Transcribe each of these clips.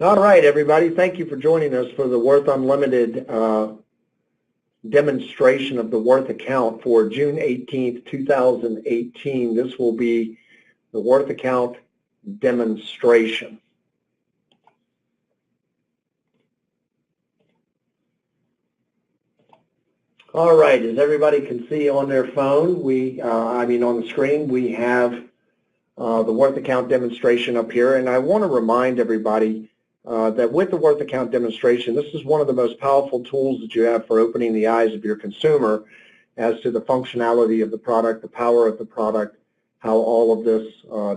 All right, everybody. Thank you for joining us for the Worth Unlimited demonstration of the Worth account for June 18th, 2018. This will be the Worth account demonstration. All right, as everybody can see on their phone, on the screen, we have the Worth account demonstration up here, and I want to remind everybody that with the Worth account demonstration, this is one of the most powerful tools that you have for opening the eyes of your consumer as to the functionality of the product, the power of the product, how all of this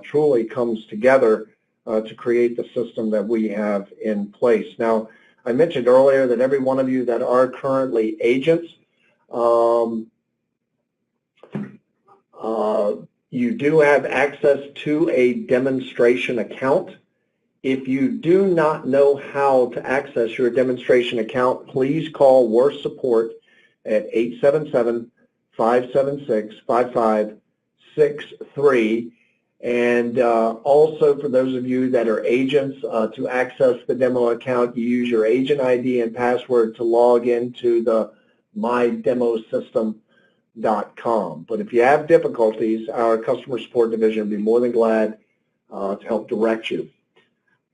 truly comes together to create the system that we have in place. Now, I mentioned earlier that every one of you that are currently agents, you do have access to a demonstration account. If you do not know how to access your demonstration account, please call Worth Support at 877-576-5563. And also for those of you that are agents, to access the demo account, you use your agent ID and password to log into the mydemosystem.com. But if you have difficulties, our customer support division will be more than glad to help direct you.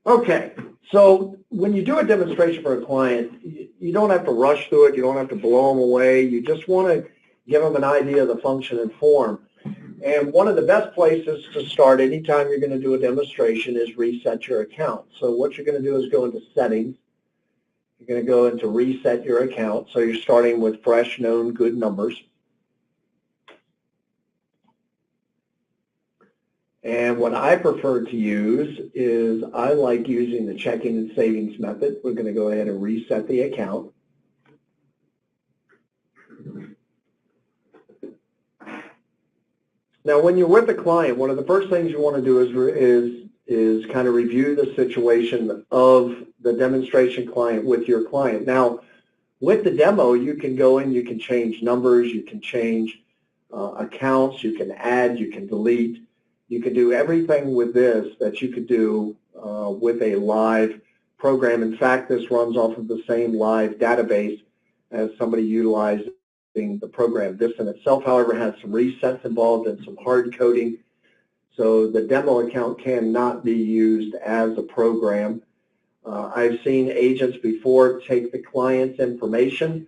Okay, so when you do a demonstration for a client, you don't have to rush through it. You don't have to blow them away. You just want to give them an idea of the function and form. And one of the best places to start anytime you're going to do a demonstration is reset your account. So what you're going to do is go into settings. You're going to go into reset your account. So you're starting with fresh, known, good numbers. And what I prefer to use is I like using the checking and savings method. We're going to go ahead and reset the account. Now, when you're with a client, one of the first things you want to do is kind of review the situation of the demonstration client with your client. Now, with the demo, you can go in, you can change numbers, you can change accounts, you can add, you can delete. You can do everything with this that you could do with a live program. In fact, this runs off of the same live database as somebody utilizing the program. This in itself, however, has some resets involved and some hard coding. So the demo account cannot be used as a program. I've seen agents before take the client's information,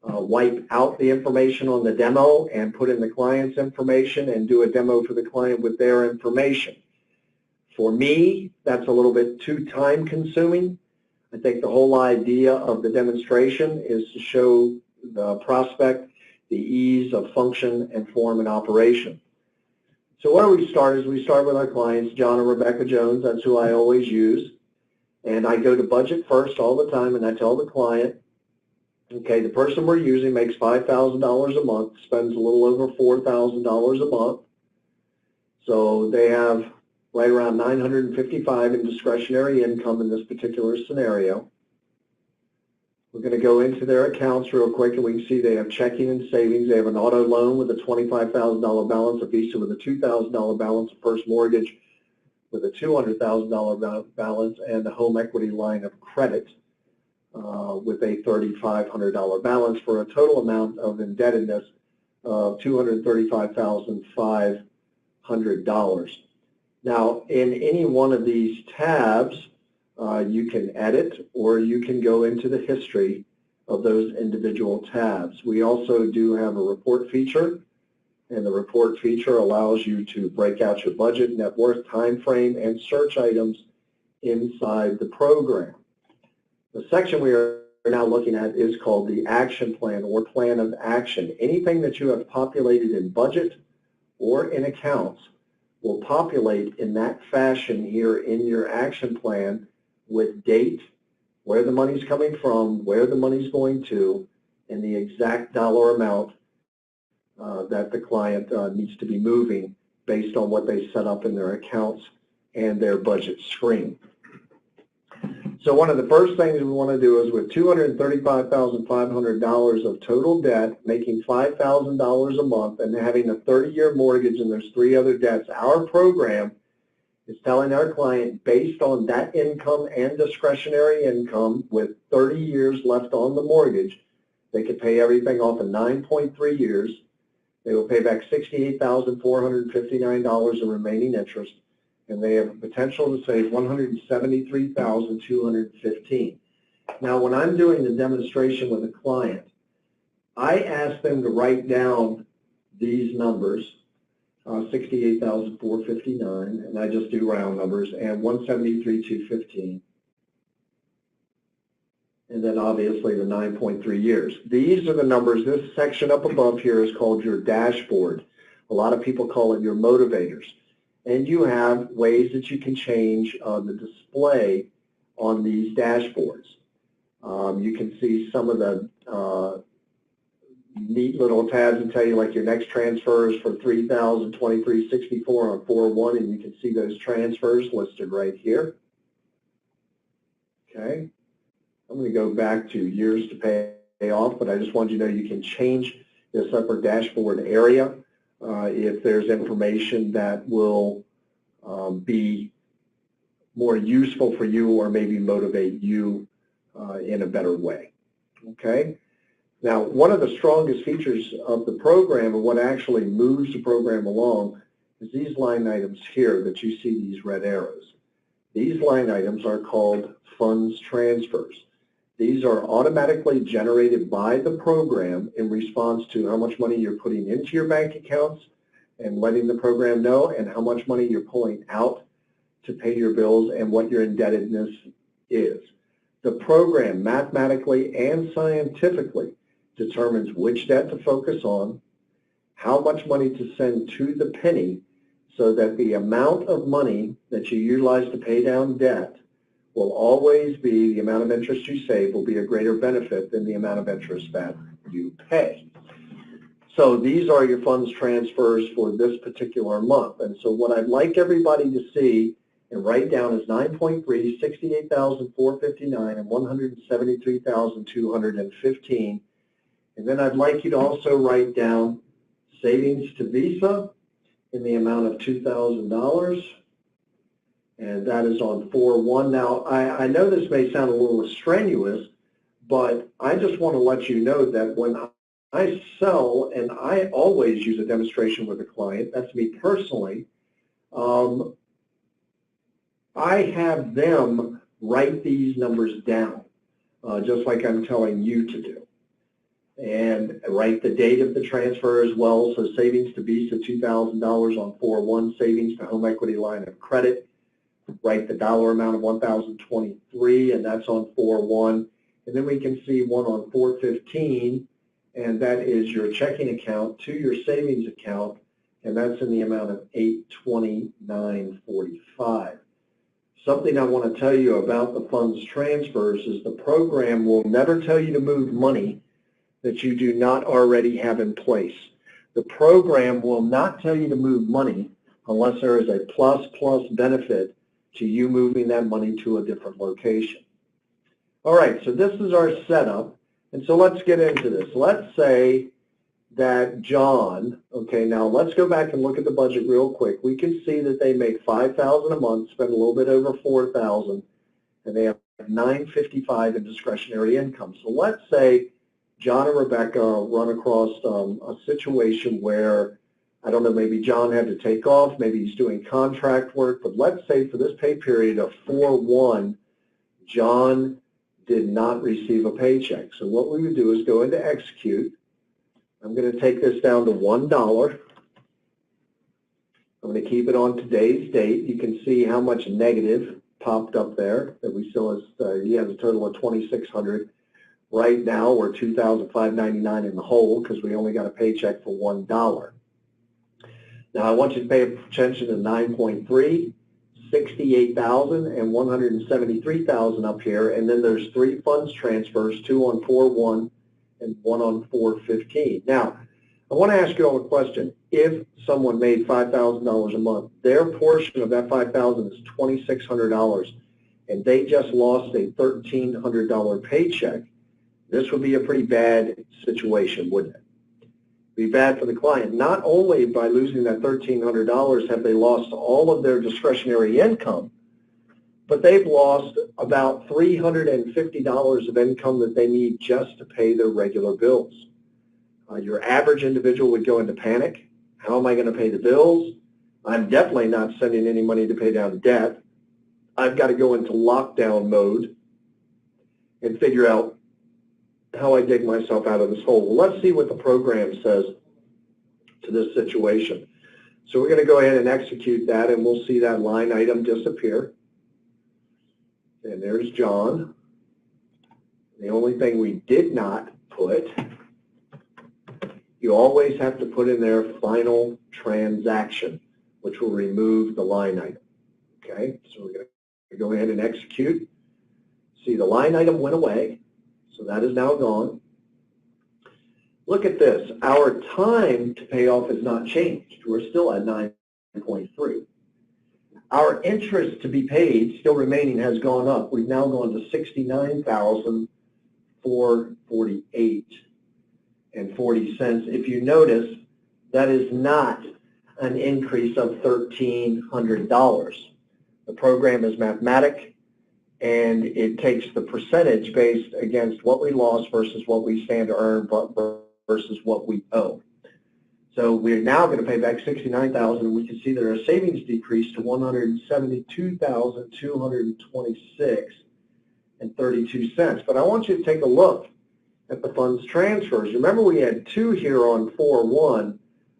wipe out the information on the demo and put in the client's information and do a demo for the client with their information. For me, that's a little bit too time consuming. I think the whole idea of the demonstration is to show the prospect the ease of function and form and operation. So where we start is we start with our clients, John and Rebecca Jones. That's who I always use. And I go to budget first all the time, and I tell the client, okay, the person we're using makes $5,000 a month, spends a little over $4,000 a month. So they have right around $955 in discretionary income in this particular scenario. We're going to go into their accounts real quick, and we can see they have checking and savings. They have an auto loan with a $25,000 balance, a Visa with a $2,000 balance, a first mortgage with a $200,000 balance, and a home equity line of credit with a $3,500 balance for a total amount of indebtedness of $235,500. Now, in any one of these tabs, you can edit or you can go into the history of those individual tabs. We also do have a report feature, and the report feature allows you to break out your budget, net worth, time frame, and search items inside the program. The section we are now looking at is called the action plan or plan of action. Anything that you have populated in budget or in accounts will populate in that fashion here in your action plan with date, where the money's coming from, where the money's going to, and the exact dollar amount that the client needs to be moving based on what they set up in their accounts and their budget screen. So one of the first things we want to do is with $235,500 of total debt, making $5,000 a month, and having a 30-year mortgage, and there's 3 other debts, our program is telling our client, based on that income and discretionary income with 30 years left on the mortgage, they could pay everything off in 9.3 years. They will pay back $68,459 in remaining interest, and they have a potential to save $173,215. Now, when I'm doing the demonstration with a client, I ask them to write down these numbers, 68,459, and I just do round numbers, and 173,215, and then obviously the 9.3 years. These are the numbers. This section up above here is called your dashboard. A lot of people call it your motivators. And you have ways that you can change the display on these dashboards. You can see some of the neat little tabs that tell you like your next transfers for $3,023.64 on 4/1, and you can see those transfers listed right here. Okay, I'm going to go back to years to pay off, but I just want you to know you can change this upper dashboard area if there's information that will be more useful for you or maybe motivate you in a better way. Okay. Now, one of the strongest features of the program and what actually moves the program along is these line items here that you see these red arrows. These line items are called funds transfers. These are automatically generated by the program in response to how much money you're putting into your bank accounts and letting the program know, and how much money you're pulling out to pay your bills and what your indebtedness is. The program mathematically and scientifically determines which debt to focus on, how much money to send to the penny, so that the amount of money that you utilize to pay down debt will always be, the amount of interest you save will be a greater benefit than the amount of interest that you pay. So these are your funds transfers for this particular month. And so what I'd like everybody to see and write down is 9.3, 68,459, and 173,215. And then I'd like you to also write down savings to Visa in the amount of $2,000. And that is on 4/1. Now, I know this may sound a little strenuous, but I just want to let you know that when I sell, and I always use a demonstration with a client, that's me personally, I have them write these numbers down, just like I'm telling you to do. And write the date of the transfer as well. So savings to Visa, $2,000 on 4/1, savings to home equity line of credit. Write the dollar amount of $1,023, and that's on 4/1. And then we can see one on 4/15, and that is your checking account to your savings account, and that's in the amount of $829.45. Something I want to tell you about the funds transfers is the program will never tell you to move money that you do not already have in place. The program will not tell you to move money unless there is a plus benefit to you moving that money to a different location. All right, so this is our setup, and so let's get into this. Let's say that John, okay, now let's go back and look at the budget real quick. We can see that they make $5,000 a month, spend a little bit over $4,000, and they have $955 in discretionary income. So let's say John and Rebecca run across a situation where, I don't know, maybe John had to take off, maybe he's doing contract work, but let's say for this pay period of 4/1, John did not receive a paycheck. So what we would do is go into execute. I'm going to take this down to $1. I'm going to keep it on today's date. You can see how much negative popped up there, that we still has, he has a total of $2,600. Right now, we're $2,599 in the hole because we only got a paycheck for $1. Now, I want you to pay attention to 9.3, 68,000, and 173,000 up here, and then there's 3 funds transfers, 2 on 4/1 and 1 on 4/15. Now, I want to ask you all a question. If someone made $5,000 a month, their portion of that $5,000 is $2,600, and they just lost a $1,300 paycheck, this would be a pretty bad situation, wouldn't it? be bad for the client. Not only by losing that $1,300 have they lost all of their discretionary income, but they've lost about $350 of income that they need just to pay their regular bills. Your average individual would go into panic. How am I going to pay the bills? I'm definitely not sending any money to pay down debt. I've got to go into lockdown mode and figure out how I dig myself out of this hole. Well, let's see what the program says to this situation. So we're going to go ahead and execute that, and we'll see that line item disappear. And there's John. The only thing we did not put, you always have to put in there final transaction, which will remove the line item. Okay, so we're going to go ahead and execute. See, the line item went away, so that is now gone. Look at this. Our time to pay off has not changed. We're still at 9.3. Our interest to be paid, still remaining, has gone up. We've now gone to $69,448.40. If you notice, that is not an increase of $1,300. The program is mathematic, and it takes the percentage based against what we lost versus what we stand to earn versus what we owe. So we're now going to pay back $69,000, and we can see that our savings decreased to $172,226.32. But I want you to take a look at the funds transfers. Remember, we had two here on 4-1.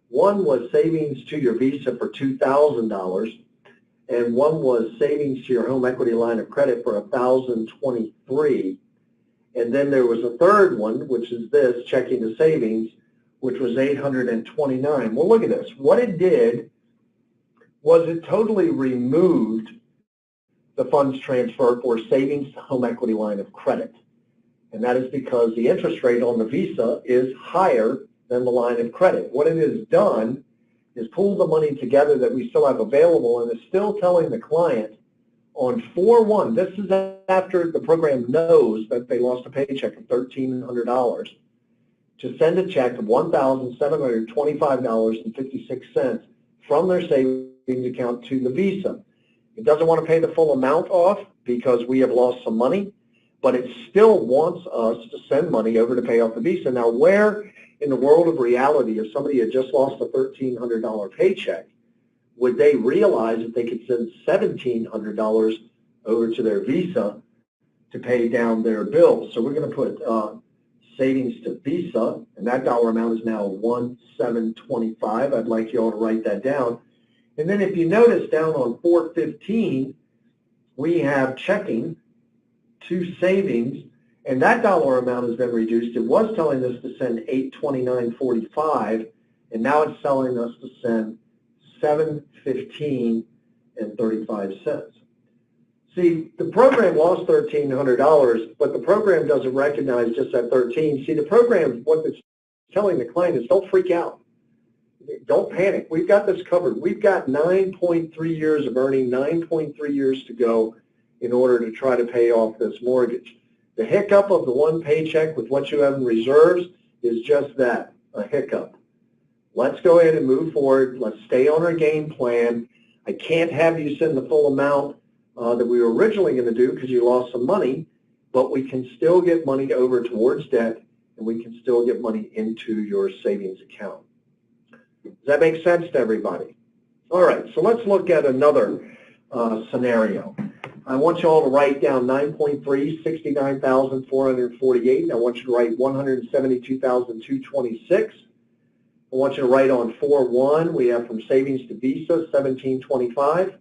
One was savings to your Visa for $2,000, and one was savings to your home equity line of credit for $1,023. And then there was a third one, which is this, checking the savings, which was $829. Well, look at this. What it did was it totally removed the funds transfer for savings to home equity line of credit. And that is because the interest rate on the Visa is higher than the line of credit. What it has done is pull the money together that we still have available, and is still telling the client on 4-1, this is after the program knows that they lost a paycheck of $1,300, to send a check of $1,725.56 from their savings account to the Visa. It doesn't want to pay the full amount off because we have lost some money, but it still wants us to send money over to pay off the Visa. Now, where in the world of reality, if somebody had just lost a $1,300 paycheck, would they realize that they could send $1,700 over to their Visa to pay down their bills? So we're going to put savings to Visa, and that dollar amount is now $1,725. I'd like you all to write that down. And then if you notice down on 415, we have checking to savings, and that dollar amount has been reduced. It was telling us to send $829.45, and now it's telling us to send $715.35. See, the program lost $1,300, but the program doesn't recognize just that 13. See, the program, what it's telling the client is, don't freak out. Don't panic. We've got this covered. We've got 9.3 years of earning, 9.3 years to go in order to try to pay off this mortgage. The hiccup of the one paycheck with what you have in reserves is just that, a hiccup. Let's go ahead and move forward. Let's stay on our game plan. I can't have you send the full amount that we were originally going to do because you lost some money, but we can still get money over towards debt, and we can still get money into your savings account. Does that make sense to everybody? All right, so let's look at another scenario. I want you all to write down 9.3, $69,448. I want you to write $172,226. I want you to write on 4-1, we have from savings to Visa, $1,725.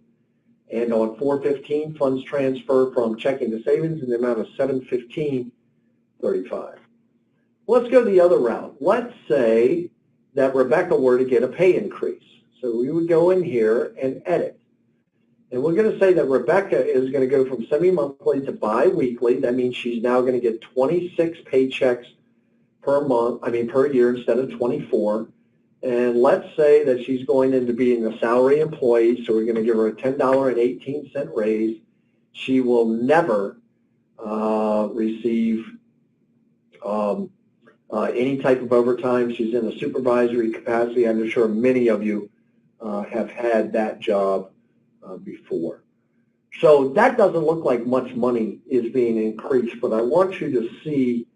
And on 4-15, funds transfer from checking to savings in the amount of $715.35. Let's go the other route. Let's say that Rebecca were to get a pay increase. So we would go in here and edit. And we're going to say that Rebecca is going to go from semi-monthly to bi-weekly. That means she's now going to get 26 paychecks per year instead of 24. And let's say that she's going into being a salary employee, so we're going to give her a $10.18 raise. She will never receive any type of overtime. She's in a supervisory capacity. I'm sure many of you have had that job before. So that doesn't look like much money is being increased, but I want you to see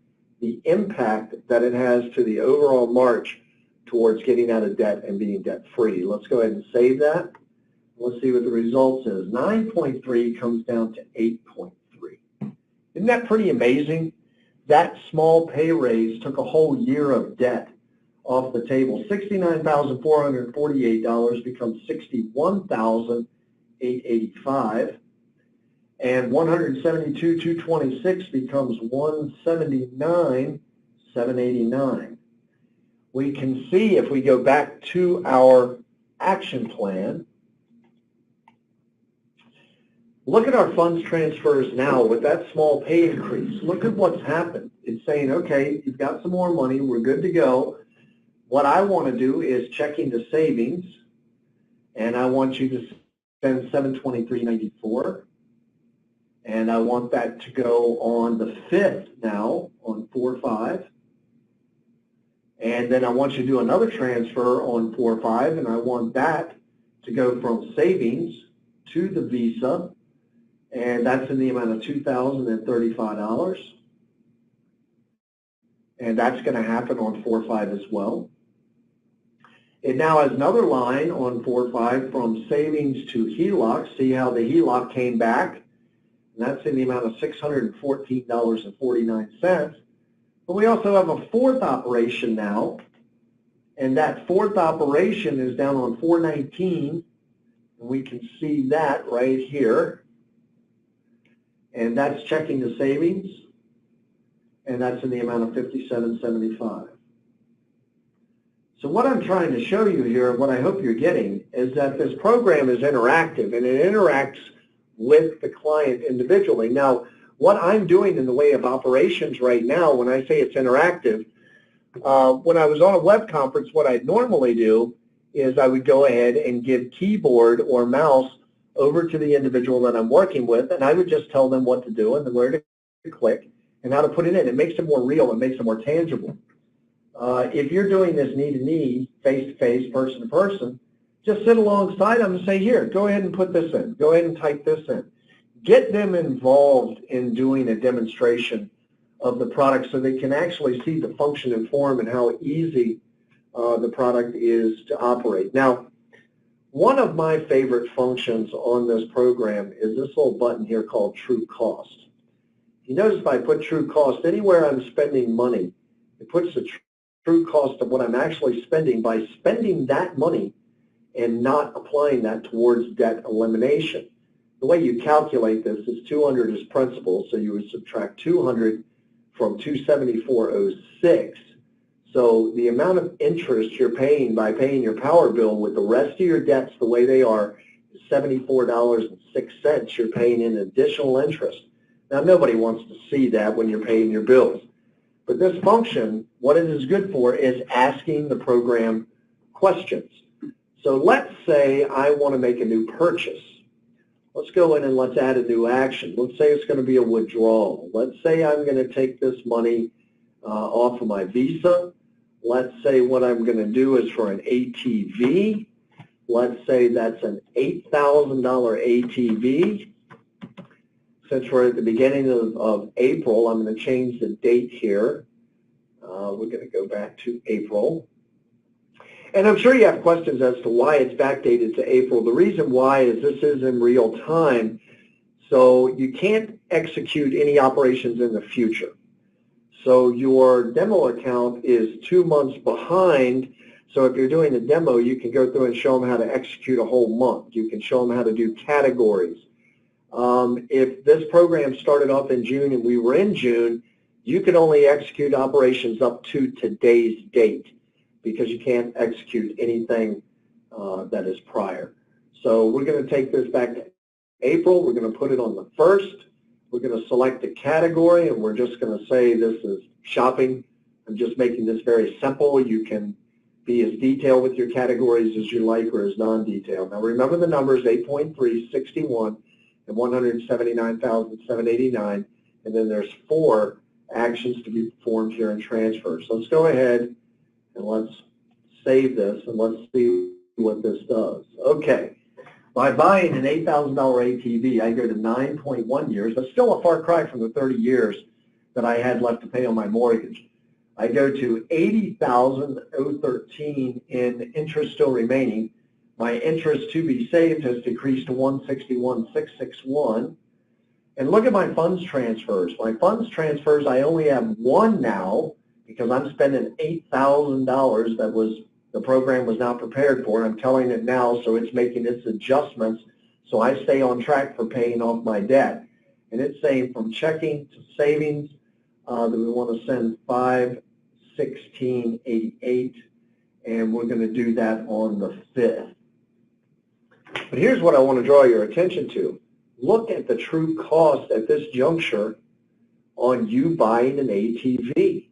the impact that it has to the overall march towards getting out of debt and being debt-free. Let's go ahead and save that. Let's see what the results is. 9.3 comes down to 8.3. Isn't that pretty amazing? That small pay raise took a whole year of debt off the table. $69,448 becomes $61,885. And $172,226 becomes $179,789. We can see if we go back to our action plan, look at our funds transfers now with that small pay increase. Look at what's happened. It's saying, okay, you've got some more money, we're good to go. What I want to do is check into savings, and I want you to spend $723.94. And I want that to go on the 5th now, on 4/5. And then I want you to do another transfer on 4/5, and I want that to go from savings to the Visa, and that's in the amount of $2,035. And that's going to happen on 4/5 as well. It now has another line on 4/5 from savings to HELOC. See how the HELOC came back? And that's in the amount of $614.49. But we also have a fourth operation now, and that fourth operation is down on 4/19, and we can see that right here. And that's checking the savings, and that's in the amount of $57.75. So what I'm trying to show you here, what I hope you're getting, is that this program is interactive, and it interacts with the client individually. Now, what I'm doing in the way of operations right now, when I say it's interactive, when I was on a web conference, what I'd normally do is I would go ahead and give keyboard or mouse over to the individual that I'm working with, and I would just tell them what to do and where to click and how to put it in. It makes it more real. It makes it more tangible. If you're doing this knee-to-knee, face-to-face, person-to-person, just sit alongside them and say, here, go ahead and put this in. Go ahead and type this in. Get them involved in doing a demonstration of the product so they can actually see the function and form and how easy the product is to operate. Now, one of my favorite functions on this program is this little button here called True Cost. You notice if I put True Cost, anywhere I'm spending money, it puts the true cost of what I'm actually spending by spending that money and not applying that towards debt elimination. The way you calculate this is 200 is principal, so you would subtract 200 from 274.06. So the amount of interest you're paying by paying your power bill with the rest of your debts the way they are is $74.06. You're paying in additional interest. Now, nobody wants to see that when you're paying your bills. But this function, what it is good for is asking the program questions. So let's say I want to make a new purchase. Let's go in and let's add a new action. Let's say it's going to be a withdrawal. Let's say I'm going to take this money off of my Visa. Let's say what I'm going to do is for an ATV. Let's say that's an $8,000 ATV. Since we're at the beginning of April, I'm going to change the date here. We're going to go back to April. And I'm sure you have questions as to why it's backdated to April. The reason why is this is in real time, so you can't execute any operations in the future. So your demo account is 2 months behind, so if you're doing a demo, you can go through and show them how to execute a whole month. You can show them how to do categories. If this program started off in June and we were in June, you can only execute operations up to today's date because you can't execute anything that is prior. So we're going to take this back to April. We're going to put it on the 1st. We're going to select a category, and we're just going to say this is shopping. I'm just making this very simple. You can be as detailed with your categories as you like or as non-detailed. Now remember the numbers, 8.3, 61, and 179,789, and then there's 4 actions to be performed here in transfer. So let's go ahead and let's save this and let's see what this does. Okay. By buying an $8,000 ATV, I go to 9.1 years, but still a far cry from the 30 years that I had left to pay on my mortgage. I go to $80,013 in interest still remaining. My interest to be saved has decreased to $161,661. And look at my funds transfers. My funds transfers, I only have one now because I'm spending $8,000 that was the program was not prepared for. I'm telling it now, so it's making its adjustments so I stay on track for paying off my debt. And it's saying from checking to savings that we want to send $516.88, and we're going to do that on the 5th. But here's what I want to draw your attention to. Look at the true cost at this juncture on you buying an ATV.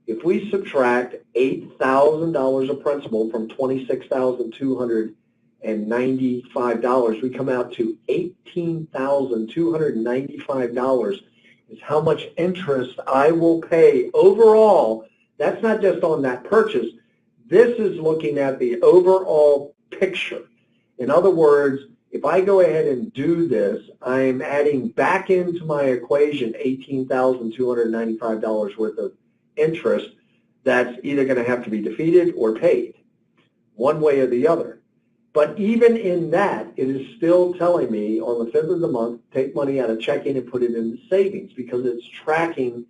If we subtract $8,000 of principal from $26,295, we come out to $18,295 is how much interest I will pay overall. That's not just on that purchase. This is looking at the overall picture. In other words, if I go ahead and do this, I'm adding back into my equation $18,295 worth of interest that's either going to have to be defeated or paid, one way or the other. But even in that, it is still telling me on the 5th of the month, take money out of checking and put it into savings because it's tracking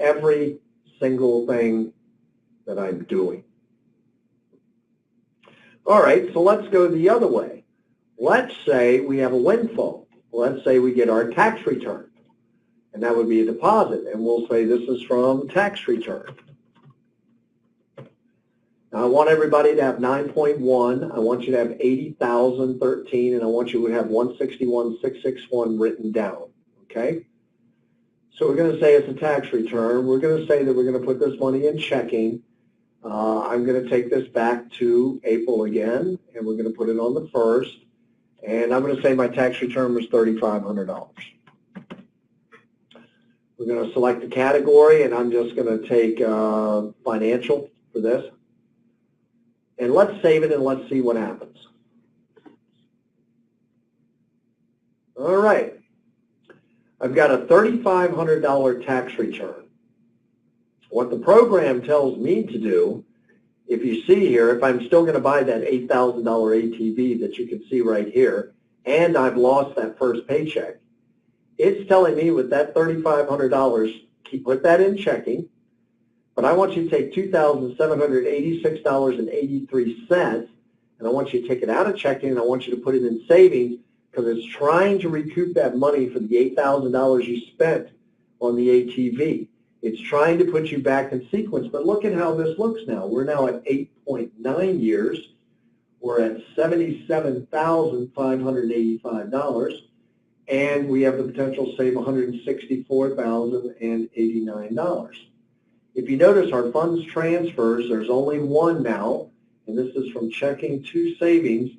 every single thing that I'm doing. All right, so let's go the other way. Let's say we have a windfall. Let's say we get our tax return, and that would be a deposit, and we'll say this is from tax return. Now, I want everybody to have 9.1. I want you to have 80,013, and I want you to have 161,661 written down, okay? So we're going to say it's a tax return. We're going to say that we're going to put this money in checking. I'm going to take this back to April again, and we're going to put it on the 1st. And I'm going to say my tax return was $3,500. We're going to select the category, and I'm just going to take financial for this. And let's save it, and let's see what happens. All right. I've got a $3,500 tax return. What the program tells me to do, if you see here, if I'm still going to buy that $8,000 ATV that you can see right here, and I've lost that first paycheck, it's telling me with that $3,500, put that in checking, but I want you to take $2,786.83, and I want you to take it out of checking, and I want you to put it in savings because it's trying to recoup that money for the $8,000 you spent on the ATV. It's trying to put you back in sequence, but look at how this looks now. We're now at 8.9 years. We're at $77,585, and we have the potential to save $164,089. If you notice our funds transfers, there's only one now, and this is from checking to savings,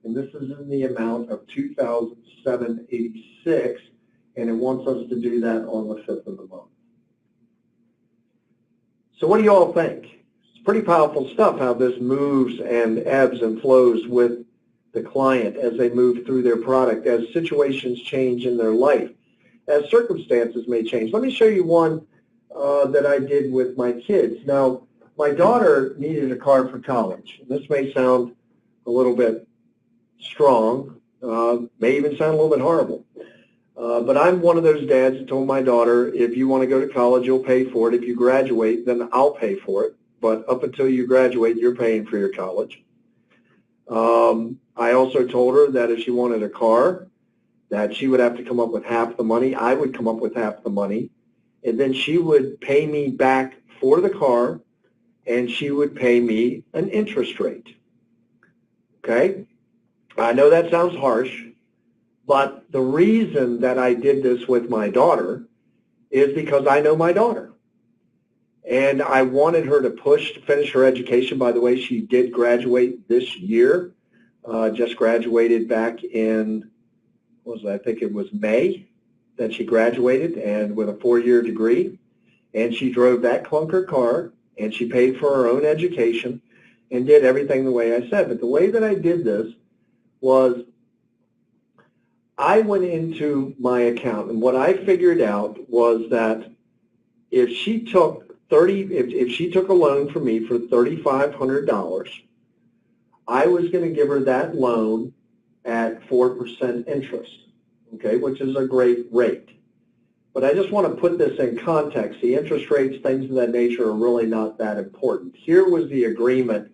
and this is in the amount of $2,786, and it wants us to do that on the 5th of the month. So what do you all think? It's pretty powerful stuff how this moves and ebbs and flows with the client as they move through their product, as situations change in their life, as circumstances may change. Let me show you one that I did with my kids. Now, my daughter needed a car for college. This may sound a little bit strong, may even sound a little bit horrible. But I'm one of those dads that told my daughter, if you want to go to college, you'll pay for it. If you graduate, then I'll pay for it. But up until you graduate, you're paying for your college. I also told her that if she wanted a car, that she would have to come up with half the money. I would come up with half the money. And then she would pay me back for the car, and she would pay me an interest rate. Okay? I know that sounds harsh. But the reason that I did this with my daughter is because I know my daughter. And I wanted her to push to finish her education. By the way, she did graduate this year, just graduated back in, I think it was May that she graduated, and with a 4-year degree. and she drove that clunker car, and she paid for her own education, and did everything the way I said. But the way that I did this was I went into my account, and what I figured out was that if she took if she took a loan from me for $3,500, I was going to give her that loan at 4% interest, okay, which is a great rate. But I just want to put this in context. The interest rates, things of that nature, are really not that important. Here was the agreement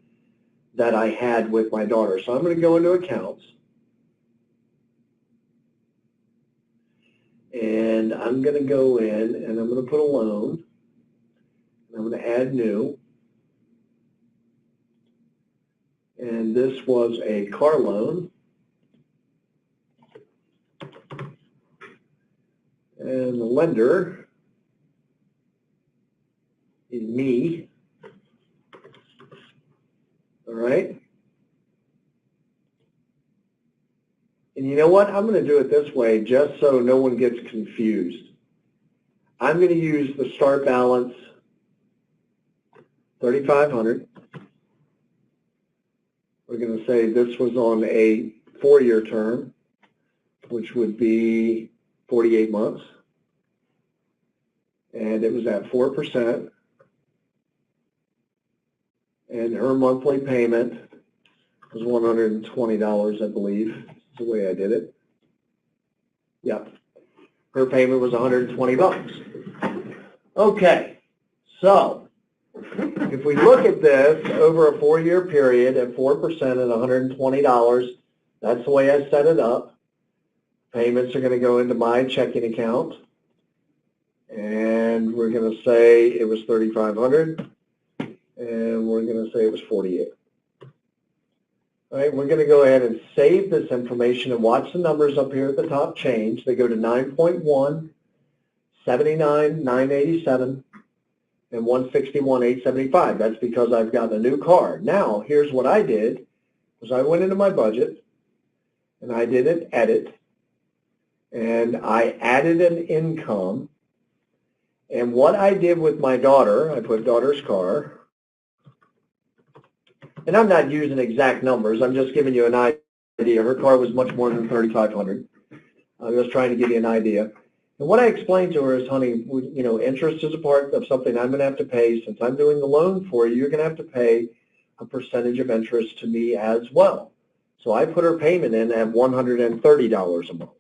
that I had with my daughter. So I'm going to go into accounts. And I'm going to go in and I'm going to put a loan. I'm going to add new. And this was a car loan. And the lender is me. All right. And you know what? I'm going to do it this way just so no one gets confused. I'm going to use the start balance, $3,500. We're going to say this was on a 4-year term, which would be 48 months. And it was at 4%. And her monthly payment was $120, I believe. That's the way I did it. Yep. Her payment was $120. Okay. So if we look at this over a 4-year period at 4% at $120, that's the way I set it up. Payments are going to go into my checking account. And we're going to say it was $3,500. And we're going to say it was 48. All right, we're going to go ahead and save this information and watch the numbers up here at the top change. They go to 9.1, 79,987, and 161,875. That's because I've got a new car. Now, here's what I did, was I went into my budget, and I did an edit, and I added an income. And what I did with my daughter, I put daughter's car, and I'm not using exact numbers. I'm just giving you an idea. Her car was much more than $3,500. I'm just trying to give you an idea. And what I explained to her is, honey, you know, interest is a part of something I'm going to have to pay. Since I'm doing the loan for you, you're going to have to pay a percentage of interest to me as well. So I put her payment in at $130 a month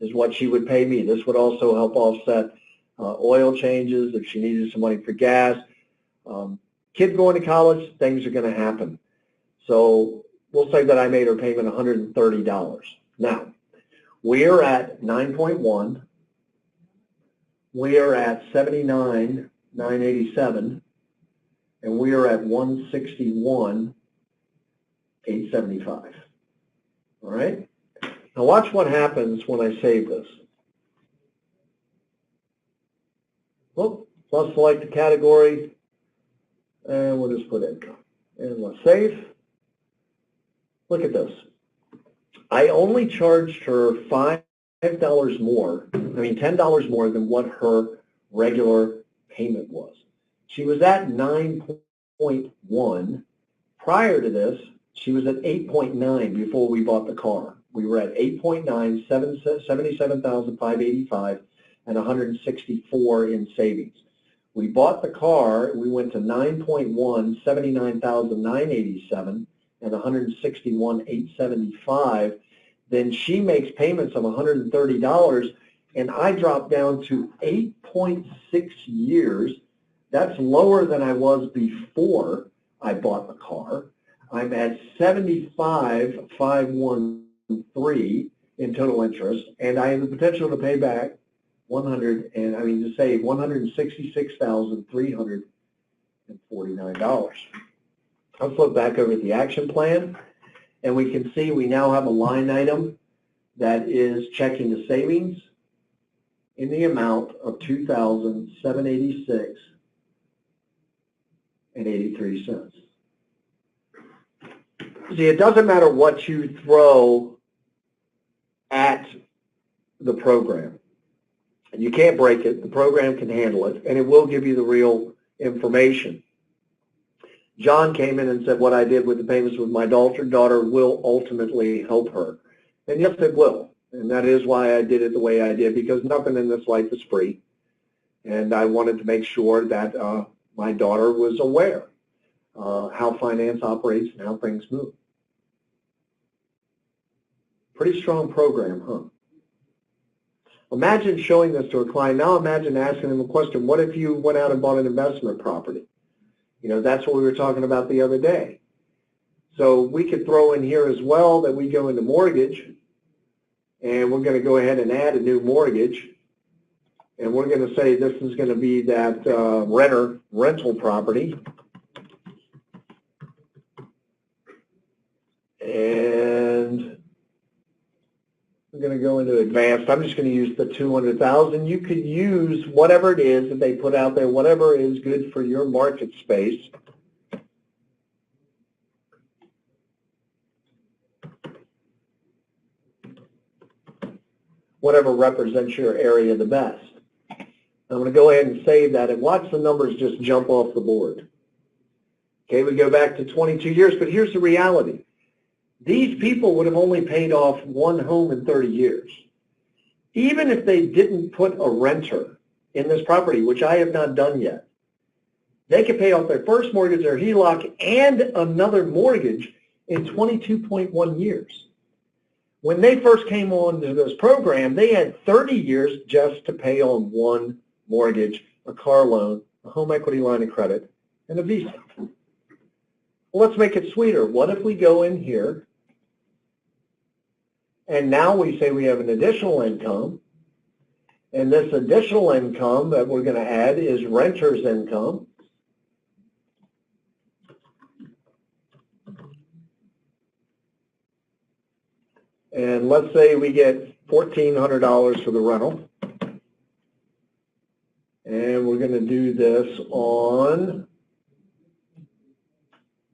is what she would pay me. This would also help offset oil changes, if she needed some money for gas. Kid going to college, things are going to happen. So we'll say that I made her payment $130. Now, we are at 9.1. We are at 79,987. And we are at 161,875. All right? Now watch what happens when I save this. Well, let's select the category. And we'll just put income. And let's save. Look at this. I only charged her $5 more, $10 more than what her regular payment was. She was at 9.1. Prior to this, she was at 8.9 before we bought the car. We were at 8.9, 77,585, and 164 in savings. We bought the car, we went to 9.1, 79,987, and 161,875. Then she makes payments of $130, and I drop down to 8.6 years. That's lower than I was before I bought the car. I'm at 75,513 in total interest, and I have the potential to pay back to save $166,349. Let's look back over at the action plan, and we can see we now have a line item that is checking the savings in the amount of $2,786.83. See, it doesn't matter what you throw at the program. And you can't break it. The program can handle it, and it will give you the real information. John came in and said, what I did with the payments with my daughter will ultimately help her. And yes, it will. And that is why I did it the way I did, because nothing in this life is free. And I wanted to make sure that my daughter was aware how finance operates and how things move. Pretty strong program, huh? Imagine showing this to a client. Now imagine asking them a question. What if you went out and bought an investment property? You know, that's what we were talking about the other day. So we could throw in here as well that we go into mortgage, and we're going to go ahead and add a new mortgage, and we're going to say this is going to be that rental property. And we're going to go into advanced. I'm just going to use the 200,000. You could use whatever it is that they put out there, whatever is good for your market space. Whatever represents your area the best. I'm going to go ahead and save that and watch the numbers just jump off the board. Okay, we go back to 22 years, but here's the reality. These people would have only paid off one home in 30 years. Even if they didn't put a renter in this property, which I have not done yet, they could pay off their first mortgage, their HELOC, and another mortgage in 22.1 years. When they first came on to this program, they had 30 years just to pay on one mortgage, a car loan, a home equity line of credit, and a visa. Well, let's make it sweeter. What if we go in here and now we say we have an additional income, and this additional income that we're going to add is renter's income. And let's say we get $1,400 for the rental. And we're going to do this on,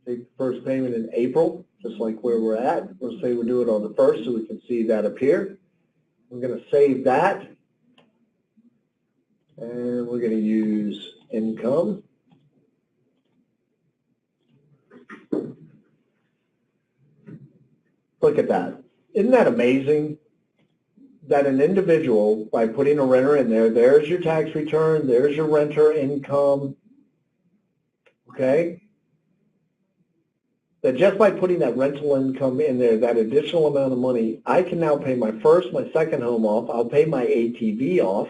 take the first payment in April, just like where we're at. We'll say we'll do it on the 1st so we can see that appear. We're going to save that. And we're going to use income. Look at that. Isn't that amazing that an individual, by putting a renter in there, there's your tax return, there's your renter income, okay? That just by putting that rental income in there, that additional amount of money, I can now pay my first, my second home off, I'll pay my ATV off,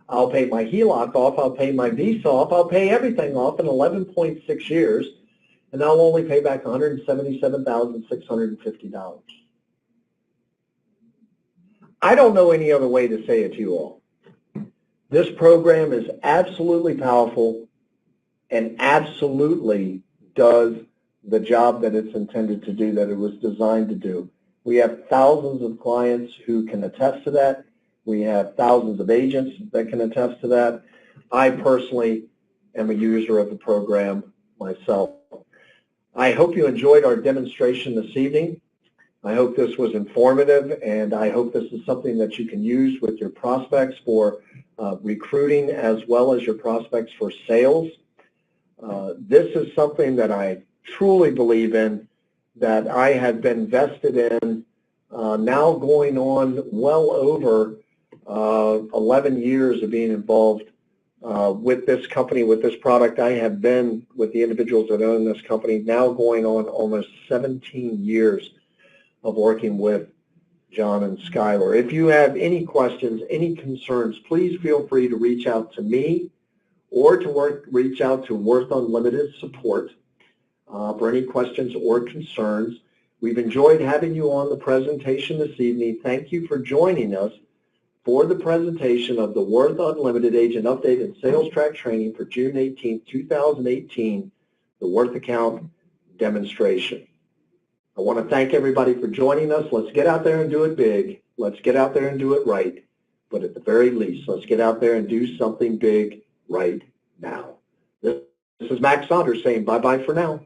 I'll pay my HELOC off, I'll pay my visa off, I'll pay everything off in 11.6 years, and I'll only pay back $177,650. I don't know any other way to say it to you all. This program is absolutely powerful and absolutely does the job that it's intended to do, that it was designed to do. We have thousands of clients who can attest to that. We have thousands of agents that can attest to that. I personally am a user of the program myself. I hope you enjoyed our demonstration this evening. I hope this was informative, and I hope this is something that you can use with your prospects for recruiting as well as your prospects for sales. This is something that I truly believe in, that I have been vested in now going on well over 11 years of being involved with this company, with this product. I have been with the individuals that own this company now going on almost 17 years of working with John and Skylar. If you have any questions, any concerns, please feel free to reach out to me or to reach out to Worth Unlimited support for any questions or concerns. We've enjoyed having you on the presentation this evening. Thank you for joining us for the presentation of the Worth Unlimited Agent Update and Sales Track Training for June 18, 2018, the Worth Account Demonstration. I want to thank everybody for joining us. Let's get out there and do it big. Let's get out there and do it right. But at the very least, let's get out there and do something big right now. This is Max Saunders saying bye-bye for now.